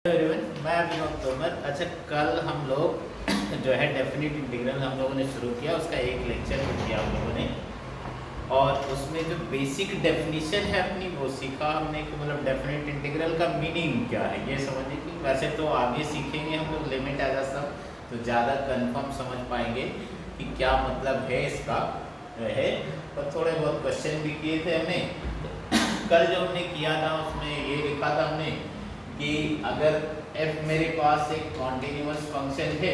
Everyone, मैं अभिनव तोमर। अच्छा, कल हम लोग जो है डेफिनेट इंटीग्रल हम लोगों ने शुरू किया, उसका एक लेक्चर किया हम लोगों ने, और उसमें जो बेसिक डेफिनेशन है अपनी वो सीखा हमने कि मतलब डेफिनेट इंटीग्रल का मीनिंग क्या है ये समझने की। वैसे तो आगे सीखेंगे हम लोग लिमिट एज सब, तो ज़्यादा कंफर्म समझ पाएंगे कि क्या मतलब है इसका है। और थोड़े बहुत क्वेश्चन भी किए थे हमने कल जो हमने किया था, उसमें ये लिखा था हमने कि अगर f मेरे पास एक कॉन्टिन्यूअस फंक्शन है,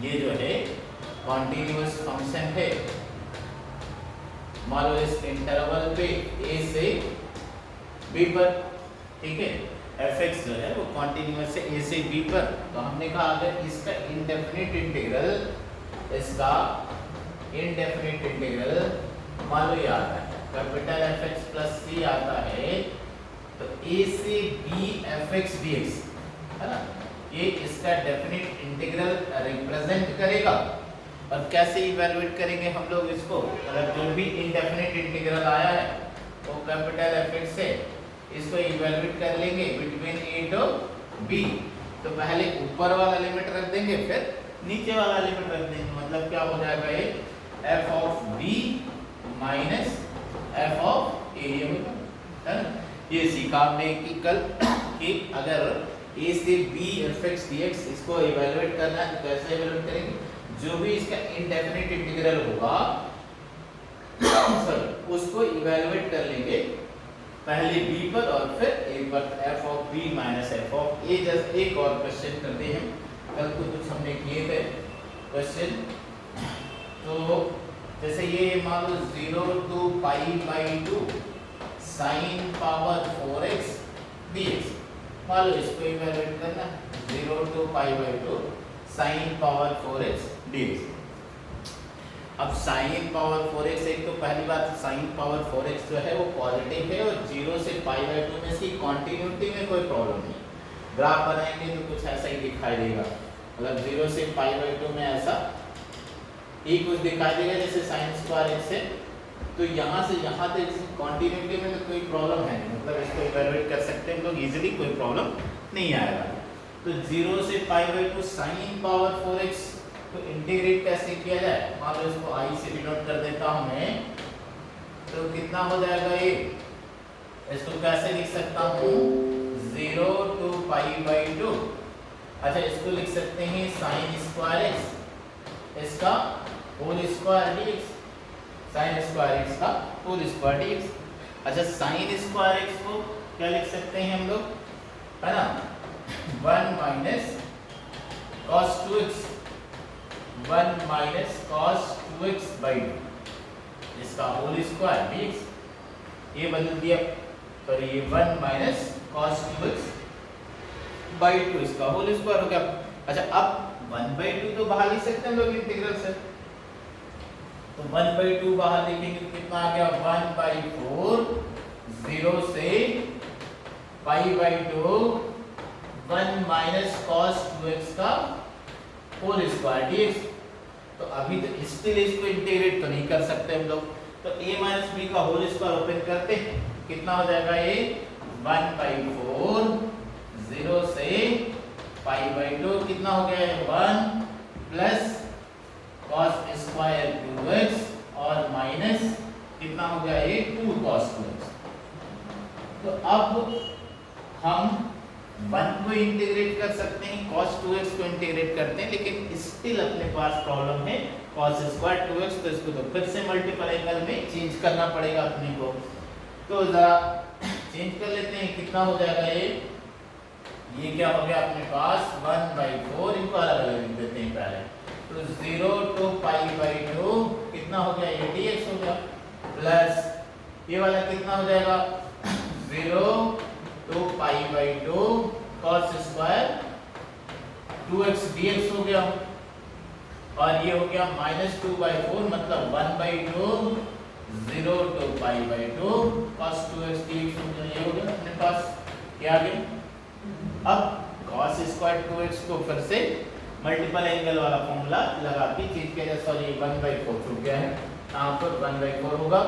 ये जो है कॉन्टिन्यूअस फंक्शन है, मान लो इस इंटरवल पे a से b पर, ठीक है, fx जो है वो कॉन्टिन्यूअस है a से b पर। तो हमने कहा अगर इसका इंडेफिनिट इंटीग्रल मान लो ये आता है कैपिटल fx प्लस c आता है, तो a से b fx dx है ना, ये इसका डेफिनेट इंटीग्रल रिप्रेजेंट करेगा। और कैसे इवैल्यूएट करेंगे हम लोग इसको, मतलब जो भी इंडेफिनिट इंटीग्रल आया है वो कैपिटल fx से इसको इवैल्यूएट कर लेंगे बिटवीन a to b। तो पहले ऊपर वाला लिमिट रख देंगे, फिर नीचे वाला लिमिट रख देंगे। मतलब क्या हो जाएगा, ये f of b minus f of a, ये है ना। ये सीखा हमने कि कल कि अगर a से b fx dx इसको इवैल्यूएट करना है तो कैसे इवैल्यूएट करेंगे, जो भी इसका इंडेफिनिट इंटीग्रल होगा उसको इवैल्यूएट कर लेंगे पहले b पर और फिर a पर, f of b minus f of a। जैसे एक और क्वेश्चन करते हैं, कल तो कुछ हमने किए थे क्वेश्चन। तो जैसे ये मान लो 0 to π/2 sin power 4x dx, मान लो इसको इवैल्यूएट करना 0 to π/2 sin power 4x dx। अब sin पावर 4x, एक तो पहली बात sin पावर 4x जो है वो पॉजिटिव है और 0 से π/2 में इसकी कॉन्टिन्यूटी में कोई प्रॉब्लम नहीं। ग्राफ बनाएंगे तो कुछ ऐसा ही दिखाई देगा, मतलब 0 से π/2 में ऐसा ही कुछ दिखाई देगा जैसे sin स्क्वायर x है। तो यहाँ से यहाँ तक कॉन्टिन्यूटी में तो कोई प्रॉब्लम है नहीं, मतलब इसको इवैल्यूएट कर सकते हैं हम लोग इजीली, कोई प्रॉब्लम नहीं आएगा। तो 0 से π/2 sin पावर 4x को इंटीग्रेट कैसे किया जाए, मान लो इसको i से डिनोट कर देता हूं मैं, तो कितना हो जाएगा ये, इसको कैसे लिख सकता हूँ 0 to π/2। अच्छा, इसको लिख सकते हैं sin स्क्वायर x इसका whole square dx, sin square x का होल स्क्वायर dx। अच्छा, sin स्क्वायर x को क्या लिख सकते हैं हम लोग, है ना, 1 minus cos 2x, 1 minus cos 2x by 2 इसका होल स्क्वायर dx। ये बदल दिया, तो ये 1 माइनस cos 2x बाई 2 इसका होल स्क्वायर हो गया। अच्छा, अब 1/2 तो बाहर लिख सकते हैं हम लोग इंटीग्रल से, तो 1/2 बाहर लिखेंगे तो कितना आ गया 1/4 0 से π/2 1 माइनस cos 2x का होल स्क्वायर dx। तो अभी तो स्टिल इसको इंटीग्रेट तो नहीं कर सकते हम लोग, तो a माइनस b का होल स्क्वायर ओपन करते हैं, कितना हो जाएगा ये 1/4 0 से π/2 कितना हो गया है 1 प्लस cos स्क्वायर 2x और माइनस कितना हो गया ये 2 cos 2x। तो अब हम 1 को इंटीग्रेट कर सकते हैं, cos 2x को इंटीग्रेट करते हैं, लेकिन स्टिल अपने पास प्रॉब्लम है cos स्क्वायर 2x, तो इसको तो फिर से मल्टीपल एंगल में चेंज करना पड़ेगा अपने को। तो जरा चेंज कर लेते हैं, कितना हो जाएगा ये क्या हो गया अपने पास 1/4, इनको अलग अलग लिख देते हैं पहले। तो 0 to π/2 कितना हो गया ये dx हो गया, प्लस ये वाला कितना हो जाएगा 0 to π/2 cos square 2x dx हो गया, और ये हो गया माइनस 2/4 मतलब 1/2 0 to π/2 cos 2x dx हो गया। ये हो गया अपने पास, क्या आ गया। अब cos स्क्वायर 2x को फिर से मल्टीपल एंगल वाला फॉर्मूला लगा के चेंज किया जाए, सॉरी 1/4 छूट गया है, यहाँ पर 1/4 होगा।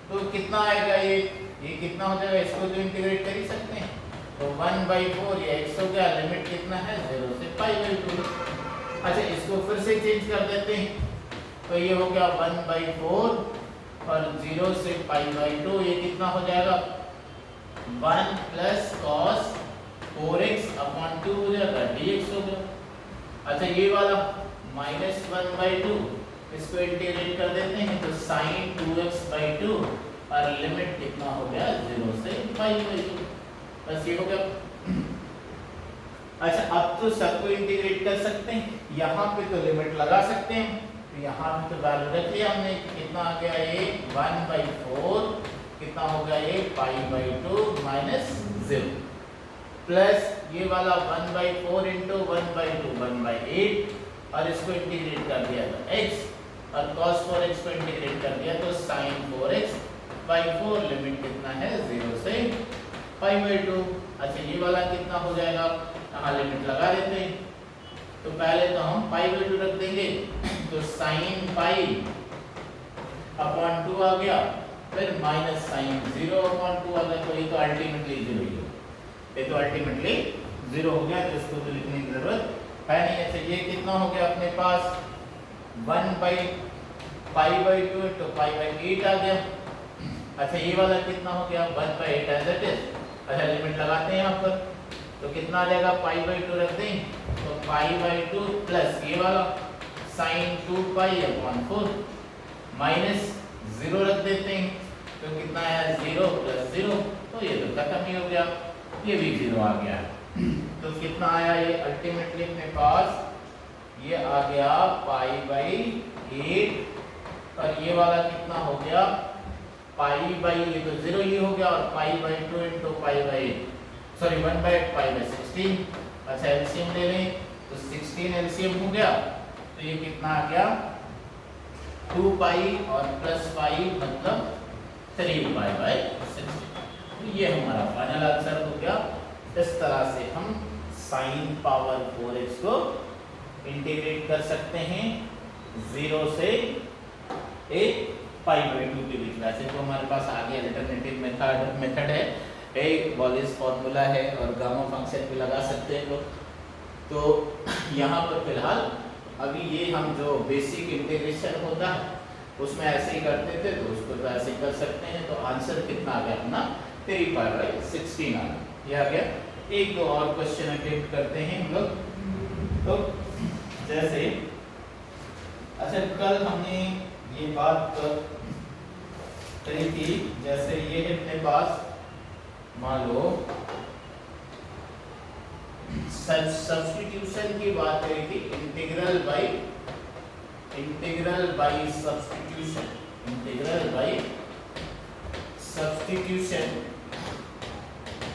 तो कितना आएगा ये कितना हो जाएगा, इसको तो इंटीग्रेट कर ही सकते हैं, तो 1/4 ये x हो गया, लिमिट कितना है 0 से π/2। अच्छा इसको फिर से चेंज कर देते हैं, तो ये हो गया 1/4 और 0 से π/2, ये कितना हो जाएगा 1 प्लस cos 4x/2 हो जाएगा, dx हो गया। अच्छा ये वाला -1/2 इसको इंटीग्रेट कर देते हैं, तो sin 2x/2 और लिमिट कितना हो गया 0 से π/2, बस ये हो गया। अच्छा अब तो सबको इंटीग्रेट कर सकते हैं, यहाँ पे तो लिमिट लगा सकते हैं, तो यहाँ पे तो वैल्यू रख लिया हमने, कितना आ गया ये 1/4, कितना हो गया ये π/2 -0 प्लस ये वाला 1/4 इंटू 1/2 1/8 और इसको इंटीग्रेट कर दिया तो x और cos 4x को इंटीग्रेट कर दिया तो sin 4x/4, लिमिट कितना है 0 से π/2। अच्छा ये वाला कितना हो जाएगा, यहाँ लिमिट लगा देते हैं, तो पहले तो हम π/2 रख देंगे, तो sin π/2 आ गया, फिर माइनस sin 0/2 आ गया, तो ये तो अल्टीमेटली 0 ही हो, ये तो अल्टीमेटली 0 हो गया, तो इसको तो लिखने की जरूरत है नहीं। अच्छा ये कितना हो गया अपने पास 1/π/2 तो π/8 आ गया। अच्छा ये वाला कितना हो गया 1/8 एज इट इज। अच्छा लिमिट लगाते हैं यहाँ पर, तो कितना आ जाएगा π/2 रख दें, तो π/2 प्लस ये वाला sin 2π/4 माइनस 0 रख देते हैं, तो कितना आया 0 + 0, तो ये तो खत्म ही हो गया, ये भी 0 आ गया। तो कितना आया ये अल्टीमेटली अपने पास ये आ गया π/8 और ये वाला कितना हो गया ये तो 0 ही हो गया और π/2 इंटू π/8 सॉरी 1/8 π/16। अच्छा एलसीएम ले लें तो 16 एलसीएम हो गया, तो ये कितना आ गया 2π और प्लस π मतलब 3π/16। तो ये हमारा फाइनल आंसर हो गया। इस तरह से हम sin पावर 4x को इंटीग्रेट कर सकते हैं 0 से π/2 के बीच। वैसे तो हमारे पास आगे अल्टरनेटिव मेथड है, एक वॉलेस फॉर्मूला है और गामा फंक्शन भी लगा सकते हैं लोग। तो यहाँ पर फिलहाल अभी ये हम जो बेसिक इंटीग्रेशन होता है उसमें ऐसे ही करते थे, तो उसको तो ऐसे ही कर सकते हैं। तो आंसर कितना आ गया अपना 3π/16 आ गया, ये आ गया। एक दो और क्वेश्चन अटेम्प्ट करते हैं हम लोग। तो जैसे अच्छा कल हमने ये बात करी थी, जैसे ये है अपने पास मान लो सब्स्टिट्यूशन की बात करी थी, इंटीग्रल बाय सब्स्टिट्यूशन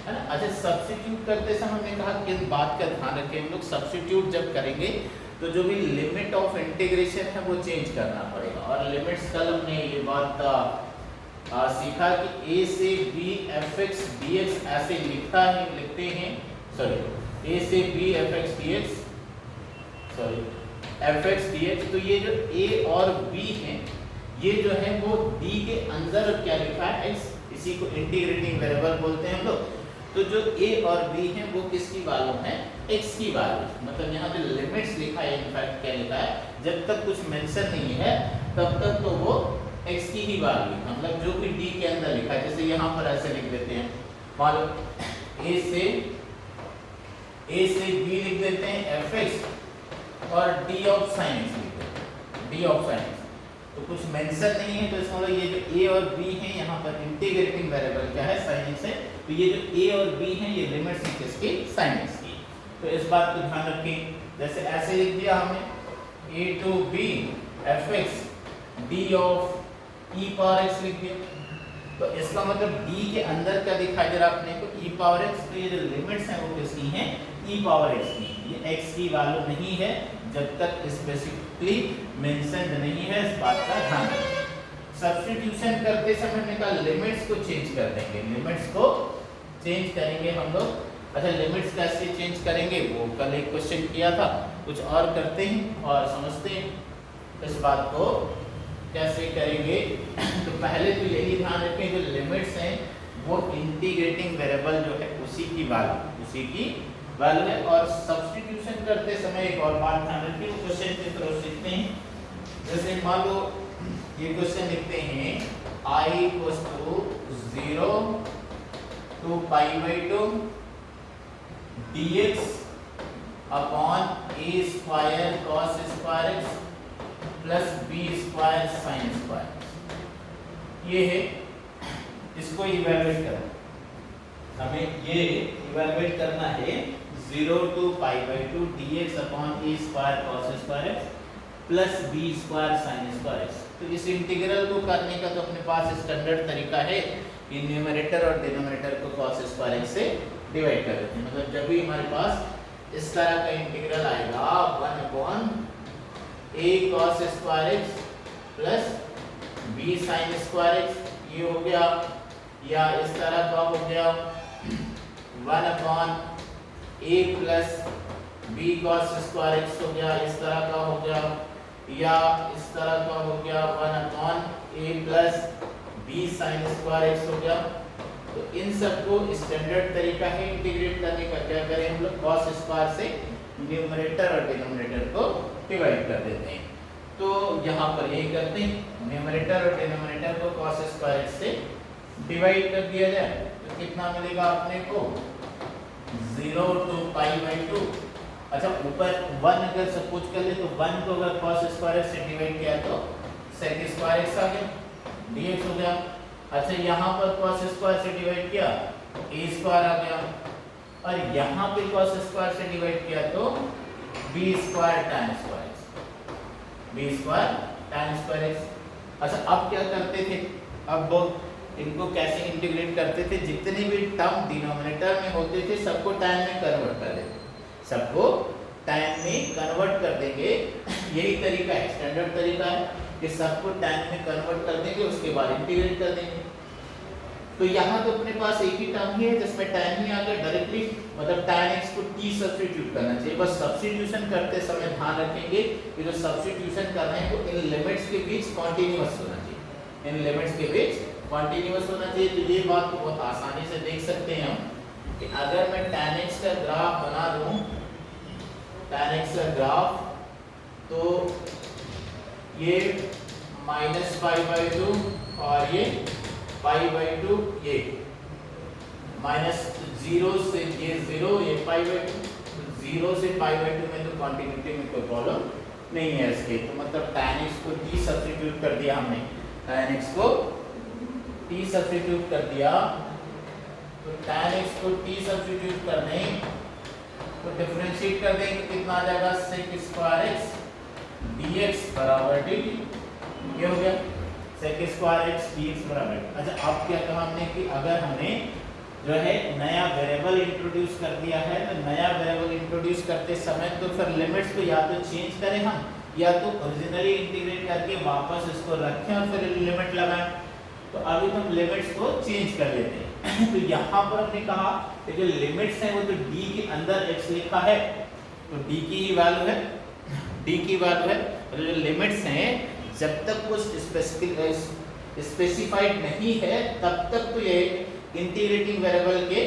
है ना। अच्छा सब्स्टिट्यूट करते समय हमने कहा कि इस बात का ध्यान रखें हम लोग, सब्स्टिट्यूट जब करेंगे तो जो भी लिमिट ऑफ इंटीग्रेशन है वो चेंज करना पड़ेगा। और लिमिट्स कल हमने ये बात सीखा कि a से b fx dx ऐसे लिखते हैं सॉरी a से b fx dx sorry fx dx। तो ये जो a और b है ये जो है वो d के अंदर क्या लिखा है x, इसी को इंटीग्रेटिंग वेरिएबल बोलते हैं हम लोग। तो जो a और b है वो किसकी वैल्यू है x की वैल्यू, मतलब यहाँ जो लिमिट्स लिखा है इनफैक्ट क्या लिखा है जब तक कुछ मेंशन नहीं है तब तक तो वो x की ही वैल्यू, मतलब जो भी d के अंदर लिखा है। जैसे यहाँ पर ऐसे लिख देते हैं, मान लो a से b लिख देते हैं fx और d ऑफ sin x लिख देते हैं, d ऑफ sin x। तो कुछ मेंशन नहीं है तो इसका मतलब ये जो a और b है यहाँ पर इंटीग्रेटिंग वेरिएबल क्या है sin x है, तो ये जो a और b है ये लिमिट्स हैं किसकी sin x की। तो इस बात को ध्यान रखें, जैसे ऐसे लिख दिया हमने a to b fx d of e power x लिख दिया, तो इसका मतलब d के अंदर क्या दिखाई दे रहा है अपने को e पावर x। तो ये जो लिमिट्स हैं वो किसकी हैं e पावर x की, ये x की वैल्यू नहीं है जब तक स्पेसिफिकली मेंशन्ड नहीं है, इस बात का ध्यान रखें। सब्स्टिट्यूशन करते समय हमने कहा लिमिट्स को चेंज कर देंगे, लिमिट्स को चेंज करेंगे हम लोग। अच्छा लिमिट्स कैसे चेंज करेंगे वो कल एक क्वेश्चन किया था, कुछ और करते हैं और समझते हैं इस बात को कैसे करेंगे। तो पहले तो यही ध्यान रखें जो लिमिट्स हैं वो इंटीग्रेटिंग वेरिएबल जो है उसी की वैल्यू है। और सब्स्टिट्यूशन करते समय एक और बात ध्यान रखिए, क्वेश्चन की तरफ सीखते हैं। जैसे मान लो ये क्वेश्चन लिखते हैं I equals to 0 to π/2 dx upon a square cos square x प्लस b स्क्वायर sin स्क्वायर। ये है, इसको इवैल्यूएट करना, हमें ये इवैल्यूएट करना है 0 to π/2 dx upon a square cos square x प्लस b square sin square x। तो इस इंटीग्रल को करने का तो अपने पास स्टैंडर्ड तरीका है कि न्यूमरेटर और डिनोमिनेटर को cos स्क्वायर x से डिवाइड कर देते हैं। मतलब जब भी हमारे पास इस तरह का इंटीग्रल आएगा 1 upon a cos square x प्लस b sin स्क्वायर x, ये हो गया, या इस तरह का हो गया 1 upon a plus b cos square x हो गया, इस तरह का हो गया, या इस तरह का हो गया 1 upon a plus b sin square x हो गया। तो इन सबको स्टैंडर्ड तरीका है इंटीग्रेट करने का, क्या करें हम लोग cos स्क्वायर से न्यूमरेटर और डिनोमिनेटर को डिवाइड कर देते हैं। तो यहाँ पर यही करते हैं, न्यूमरेटर और डिनोमिनेटर को cos स्क्वायर x से डिवाइड कर दिया जाए तो कितना मिलेगा अपने को 0 to π/2। अच्छा, ऊपर 1 अगर सपोज कर ले तो 1 को अगर cos स्क्वायर x से डिवाइड किया तो sec स्क्वायर x आ गया, dx हो गया। अच्छा, यहाँ पर cos स्क्वायर से डिवाइड किया a स्क्वायर आ गया, और यहाँ पे cos स्क्वायर से डिवाइड किया तो b square tan square x, b square tan square x। अच्छा, अब क्या करते थे, अब इनको कैसे इंटीग्रेट करते थे, जितने भी टर्म डिनोमिनेटर में होते थे सबको tan में कन्वर्ट कर देते, सबको tan में कन्वर्ट कर देंगे। यही तरीका है, स्टैंडर्ड तरीका है कि सबको tan में कन्वर्ट कर देंगे, उसके बाद इंटीग्रेट कर देंगे। तो यहाँ तो अपने पास एक ही टर्म ही है जिसमें tan ही आ गया डायरेक्टली, मतलब tan x को t सब्स्टिट्यूट करना चाहिए। बस सब्स्टिट्यूशन करते समय ध्यान रखेंगे कि जो सब्स्टिट्यूशन कर रहे हैं वो इन लिमिट्स के बीच कॉन्टिन्यूअस होना चाहिए, इन लिमिट्स के बीच कॉन्टिन्यूअस होना चाहिए। तो ये बात को बहुत आसानी से देख सकते हैं हम कि अगर मैं tan x का ग्राफ बना दूं, tan x का ग्राफ, तो ये -π/2 और ये π/2, ये -0 से ये 0, ये π/2, 0 से π/2 में तो कॉन्टिन्यूटी में कोई प्रॉब्लम नहीं है इसके। तो मतलब tan x को t सब्स्टिट्यूट कर दिया हमने, tan x को t सब्स्टिट्यूट कर दिया, तो tan x को t सब्स्टिट्यूट करने तो डिफरेंशिएट कर देंगे, कितना आ जाएगा sec स्क्वायर x dx बराबर dt, ये हो गया sec स्क्वायर x dx बराबर। अच्छा, अब क्या कहा हमने कि अगर हमने जो है नया वेरिएबल इंट्रोड्यूस कर दिया है, तो नया वेरिएबल इंट्रोड्यूस करते समय तो फिर लिमिट्स को या तो चेंज करें हम, या तो ओरिजिनली इंटीग्रेट करके वापस इसको रखें और फिर लिमिट लगाएं। तो अभी हम लिमिट्स को चेंज कर लेते हैं। तो यहाँ पर हमने कहा कि जो लिमिट्स हैं वो तो d के अंदर x लिखा है, तो d की ही वैल्यू है, d की वैल्यू है। और जो लिमिट्स हैं जब तक कुछ स्पेसिफाइड नहीं है तब तक तो ये इंटीग्रेटिंग वेरिएबल के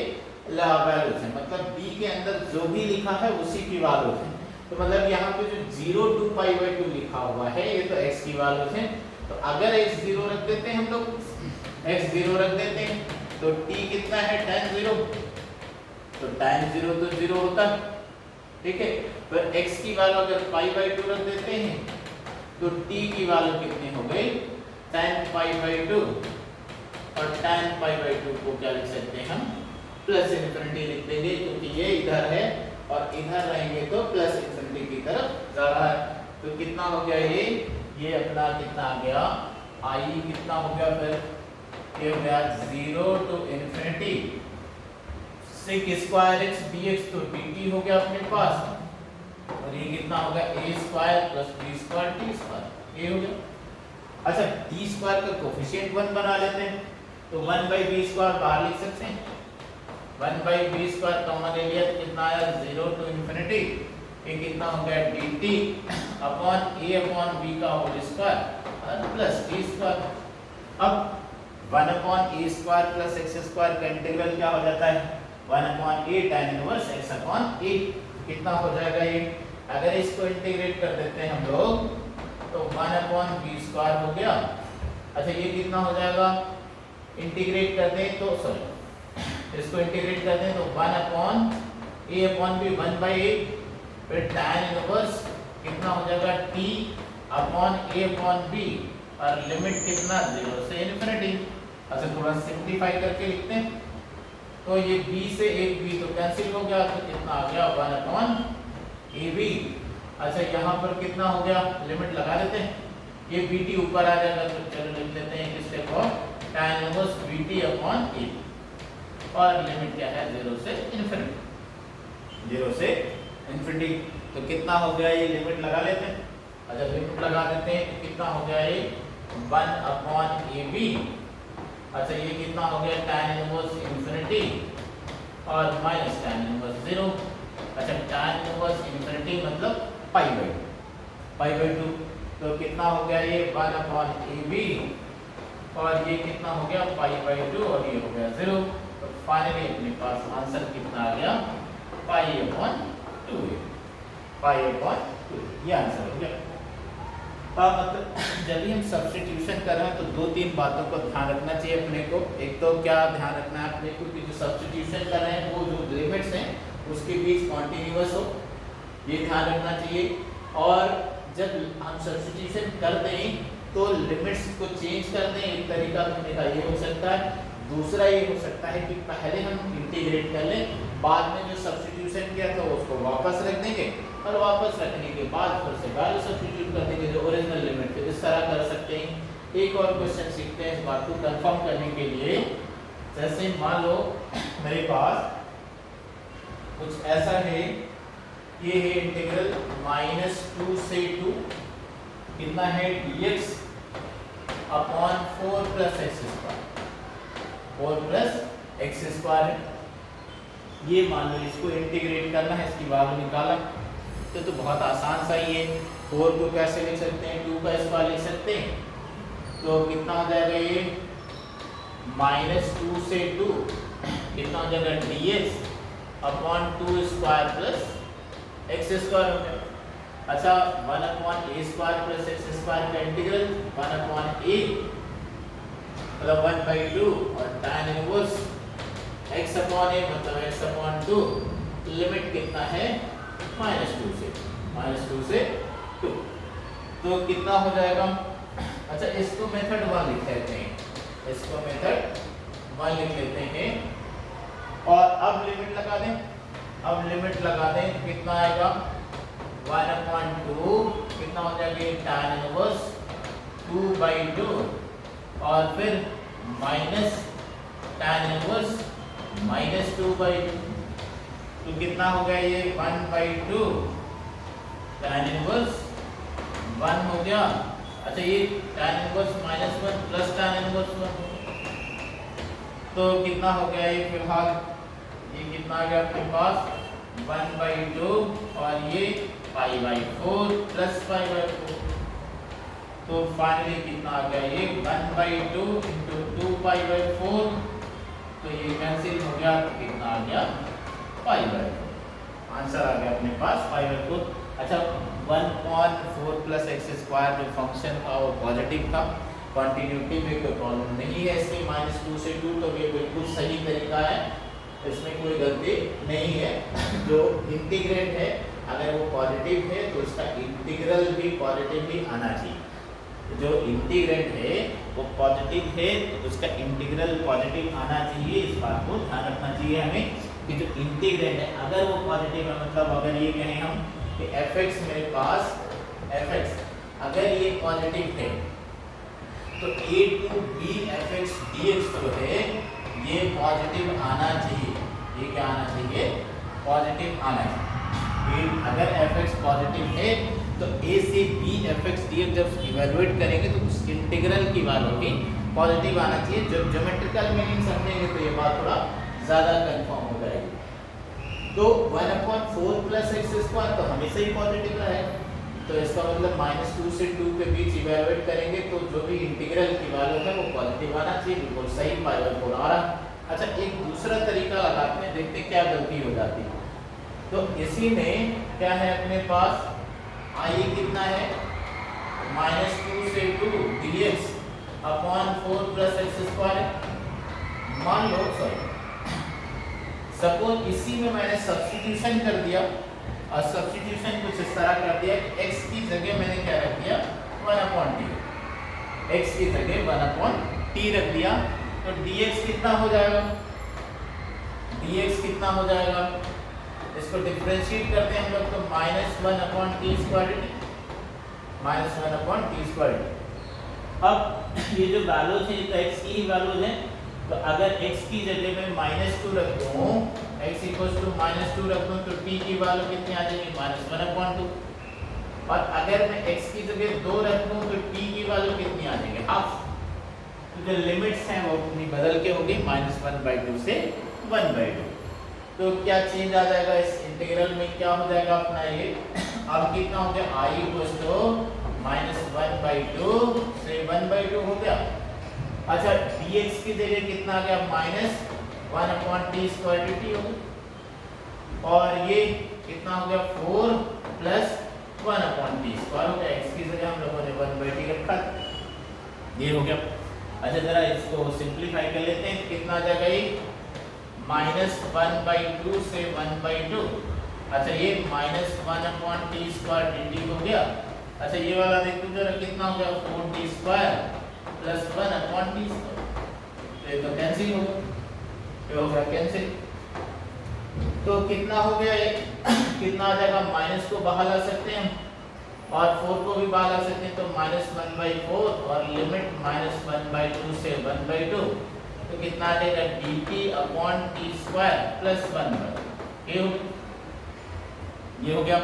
वैल्यूज हैं, मतलब d के अंदर जो भी लिखा है उसी की वैल्यूज हैं। तो मतलब यहाँ पे जो 0 to π/2 लिखा हुआ है ये तो x की वैल्यूज हैं। तो अगर x 0 रख देते हैं हम लोग, x 0 रख देते हैं तो t कितना है tan 0, तो tan 0 तो 0 होता है, ठीक है। फिर x की वैल्यू अगर π/2 रख देते हैं तो t की वैल्यू कितनी हो गई tan π/2, और tan π/2 को क्या लिख सकते हैं हम प्लस इन्फिनिटी लिख देंगे, क्योंकि ये इधर है और इधर रहेंगे तो प्लस इन्फिनिटी की तरफ जा रहा है। तो कितना हो गया ये अपना कितना आ गया i कितना हो गया, फिर ये हो गया 0 to infinity sec square x dx, तो dt हो गया अपने पास, और ये कितना हो गया a square plus b square t square, ये हो गया। अच्छा, d स्क्वायर का कोफिशिएंट 1 बना लेते हैं, तो 1/b स्क्वायर बाहर लिख सकते हैं, 1/b स्क्वायर कॉमन ले लिया तो कितना आया 0 to इन्फिनिटी, ये कितना हो गया dt upon a upon b का whole square plus t square. अब 1 upon a square plus x square का इंटीग्रल क्या हो जाता है 1/a tan इनवर्स x/a कितना हो जाएगा ये? अगर इसको इंटीग्रेट कर देते हैं हम लोग तो 1/b² हो गया। अच्छा ये कितना हो जाएगा? इंटीग्रेट कर दें तो सॉरी इसको इंटीग्रेट कर दें तो 1/a/b 1/a फिर tan इनवर्स कितना हो जाएगा t/a/b और लिमिट कितना 0 से इन्फिनिटी। अच्छा थोड़ा सिंपलीफाई करके लिखते हैं तो ये b से एक b तो कैंसिल हो गया तो कितना आ गया 1/ab। अच्छा यहाँ पर कितना हो गया? लिमिट लगा देते हैं, ये bt ऊपर आ जाएगा तो चलो लिख लेते हैं किसके को tan इनवर्स bt/a और लिमिट क्या है 0 से इन्फिनिटी। 0 से इन्फिनिटी तो कितना हो गया? ये लिमिट लगा लेते हैं। अच्छा लिमिट लगा देते हैं तो कितना हो गया ये 1/ab। अच्छा ये कितना हो गया tan इनवर्स इन्फिनिटी और माइनस tan इनवर्स 0। अच्छा tan इनवर्स इन्फिनिटी मतलब π/2 तो कितना हो गया ये 1/ab और ये कितना हो गया π/2 और ये हो गया 0। तो फाइनली अपने पास आंसर कितना आ गया π/2 ये आंसर हो गया। मतलब जब भी हम सब्स्टिट्यूशन कर रहे हैं तो दो तीन बातों को ध्यान रखना चाहिए अपने को। एक तो क्या ध्यान रखना है अपने को कि जो सब्स्टिट्यूशन कर रहे हैं वो जो लिमिट्स हैं उसके बीच कॉन्टिन्यूअस हो, ये ध्यान रखना चाहिए। और जब हम सब्स्टिट्यूशन कर दें तो लिमिट्स को चेंज कर दें, एक तरीका करने का ये हो सकता है। दूसरा ये हो सकता है कि पहले हम इंटीग्रेट कर लें, बाद में जो सब्स्टिट्यूशन किया था उसको वापस रख देंगे और वापस रखने के बाद फिर से वैल्यू सब्स्टिट्यूट कर देंगे जो ओरिजिनल लिमिट थे। इस तरह कर सकते हैं। एक और क्वेश्चन सीखते हैं इस बात को कंफर्म करने के लिए। जैसे मान लो मेरे पास कुछ ऐसा है, ये है इंटीग्रल -2 से 2 कितना है dx अपॉन 4 + x²। 4 + x² है। ये मान लो इसको इंटीग्रेट करना है, इसकी वैल्यू निकाला तो बहुत आसान सा ही है। 4 को कैसे लिख सकते हैं? 2 का स्क्वायर लिख सकते हैं। तो कितना हो जाएगा ये -2 से 2 कितना हो जाएगा dx अपॉन 2² + x² हो गया। अच्छा 1/a² + x² का इंटीग्रल 1/a मतलब 1/2 और tan इनवर्स x/a मतलब x/2 लिमिट कितना है -2 से 2 तो कितना हो जाएगा? अच्छा इसको मेथड 1 लिख लेते हैं, इसको मेथड 1 लिख लेते हैं और अब लिमिट लगा दें। अब लिमिट लगा दें तो कितना आएगा 1/2 कितना हो जाएगा tan इनवर्स 2/2 और फिर माइनस tan इनवर्स -2/2 तो कितना हो गया ये 1/2 tan इनवर्स 1 हो गया। अच्छा ये tan inverse -1 plus tan inverse 1 तो कितना हो गया ये फिलहाल ये कितना आ गया आपके पास 1/2 और ये π/4 प्लस π/4 तो फाइनली कितना आ गया ये 1/2 × 2π/4 तो ये कैंसिल हो गया तो कितना आ गया π/4 आंसर आ गया अपने पास π/4। अच्छा 1/4 + x² जो फंक्शन था वो पॉजिटिव था, कॉन्टिन्यूटी में कोई प्रॉब्लम नहीं है इसमें। -2 से 2 तो ये बिल्कुल सही तरीका है, इसमें कोई गलती नहीं है। जो इंटीग्रेंड है अगर वो पॉजिटिव है तो उसका इंटीग्रल भी पॉजिटिव ही आना चाहिए। जो इंटीग्रेंड है वो पॉजिटिव है तो उसका इंटीग्रल पॉजिटिव आना चाहिए। इस बात को ध्यान रखना चाहिए हमें कि जो इंटीग्रेंड है अगर वो पॉजिटिव है मतलब अगर ये कहें हम कि fx मेरे पास fx अगर ये पॉजिटिव है तो a to b fx dx जो है ये पॉजिटिव आना चाहिए। ये क्या आना चाहिए? पॉजिटिव आना चाहिए। अगर fx पॉजिटिव है तो a से b fx dx जब इवैल्यूएट करेंगे तो उस इंटीग्रल की वैल्यू भी पॉजिटिव आना चाहिए। जब ज्योमेट्रिकल मीनिंग समझेंगे तो ये बात थोड़ा ज़्यादा कंफर्म हो जाएगी। तो 1/4 + x² तो हमेशा ही पॉजिटिव रहेगा, तो इसका मतलब -2 से 2 के बीच इवैल्यूएट करेंगे तो जो भी इंटीग्रल की वैल्यू है वो पॉजिटिव आना चाहिए। बिल्कुल सही π/4 आ रहा। अच्छा एक दूसरा तरीका लगाते हैं, देखते क्या गलती हो जाती है। तो इसी में क्या है अपने पास, आई कितना है -2 से 2 dx upon 4 plus x square. मान लो सपोज इसी में मैंने सब्स्टिट्यूशन कर दिया, और सब्स्टिट्यूशन कुछ इस तरह कर दिया कि x की जगह मैंने क्या रख दिया 1/t, x की जगह 1/t रख दिया। तो dx कितना हो जाएगा, dx कितना हो जाएगा, इसको डिफरेंशिएट करते हैं हम लोग, तो -1/t स्क्वायर, -1/t स्क्वायर। अब ये जो वैल्यूज है, ये तो x की ही वैल्यूज है, तो अगर x की जगह में -2 रख दूं, x = -2 रख दूं, तो t की वैल्यू कितनी आ जाएगी -1/2। और अगर मैं x की जगह 2 रख दूं, तो t की वैल्यू कितनी आ जाएगी हाफ। तो जो लिमिट्स हैं वो अपनी बदल के होगी, -1/2 से 1/2। तो क्या चेंज आ जाएगा इस इंटीग्रल में, क्या हो जाएगा अपना ये, अब कितना हो गया, i = -1/2 से 1/2 हो गया। अच्छा dx की जगह कितना आ गया, -1/t स्क्वायर dt हो गया, और ये कितना हो गया 4 प्लस 1/t स्क्वायर हो गया। x की जगह हम लोगों ने 1/t रखा, ये हो गया। अच्छा जरा इसको सिंपलीफाई कर लेते हैं, कितना आ जाएगा ये -1/2 से 1/2। अच्छा ये -1/t स्क्वायर dt हो गया। अच्छा ये वाला देखो जरा कितना हो गया 4t square plus 1/t square, तो ये तो कैंसिल हो गया, ये हो गया कैंसिल। तो कितना हो गया, ये कितना आ जाएगा, माइनस को बाहर ला सकते हैं और 4 को भी बाहर ला सकते हैं, तो -1/4 और लिमिट -1/2 से 1/2, तो कितना आ जाएगा dt/t स्क्वायर प्लस 1/2, ये हो गया।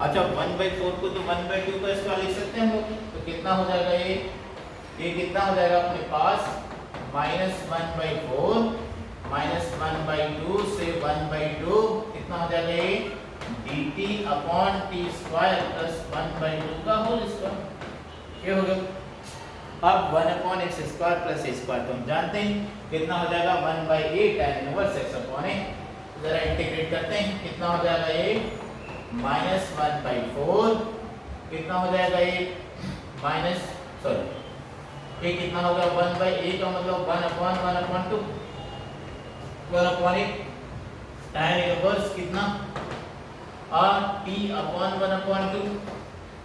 अच्छा 1/4 को तो 1/2 का स्क्वायर लिख सकते हैं हम लोग, तो कितना हो जाएगा ये कितना हो जाएगा अपने पास -1/4 -1/2 से 1/2, कितना हो जाएगा ये dt/t स्क्वायर प्लस 1/2 का होल स्क्वायर, ये हो गया। अब 1/x square plus a square तो हम जानते हैं कितना हो जाएगा 1/8 tan इनवर्स x/a। जरा इंटीग्रेट करते हैं, कितना हो जाएगा ये -1/4, कितना हो जाएगा ये ये कितना होगा 1/a का मतलब 1/1/2, 1/8 tan इनवर्स कितना और t/1/2,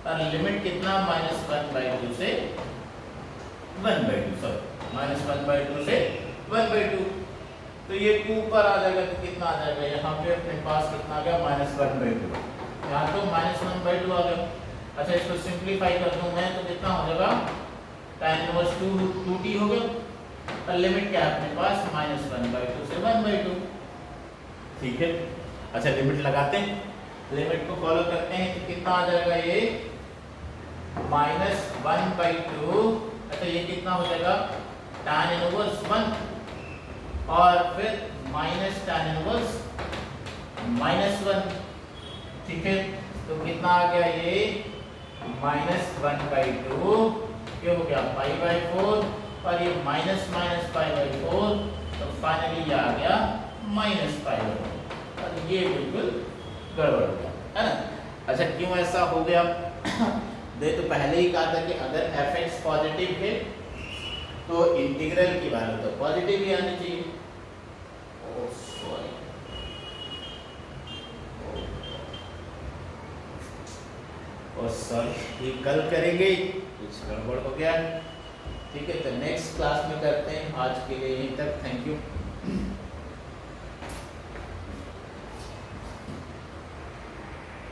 और लिमिट कितना -1/2 से 1/2, -1/2 से 1/2। तो ये 2 ऊपर आ जाएगा, तो कितना आ जाएगा यहाँ पे अपने पास कितना आ गया -1/2, यहाँ तो -1/2 आ गया। अच्छा इसको सिंपलीफाई कर दूं मैं, तो कितना हो जाएगा tan इनवर्स 2t हो गया, और लिमिट क्या है अपने पास -1/2 से 1/2, ठीक है। अच्छा लिमिट लगाते हैं, लिमिट को फॉलो करते हैं, तो कितना आ जाएगा ये -1/2। अच्छा ये कितना हो जाएगा tan इनवर्स 1 और फिर माइनस tan इनवर्स -1, ठीक है। तो कितना आ गया ये -1/2, ये हो गया π/4, और ये माइनस π/4, तो फाइनली ये आ गया -π/4, और ये बिल्कुल गड़बड़ हो गया, है ना। अच्छा क्यों ऐसा हो गया दे, तो पहले ही कहा था कि अगर f(x) पॉजिटिव है तो इंटीग्रल की वैल्यू तो पॉजिटिव ही आनी चाहिए। सॉरी ये कल करेंगे, कुछ गड़बड़ हो गया, ठीक है। तो नेक्स्ट क्लास में करते हैं, आज के लिए यहीं तक, थैंक यू।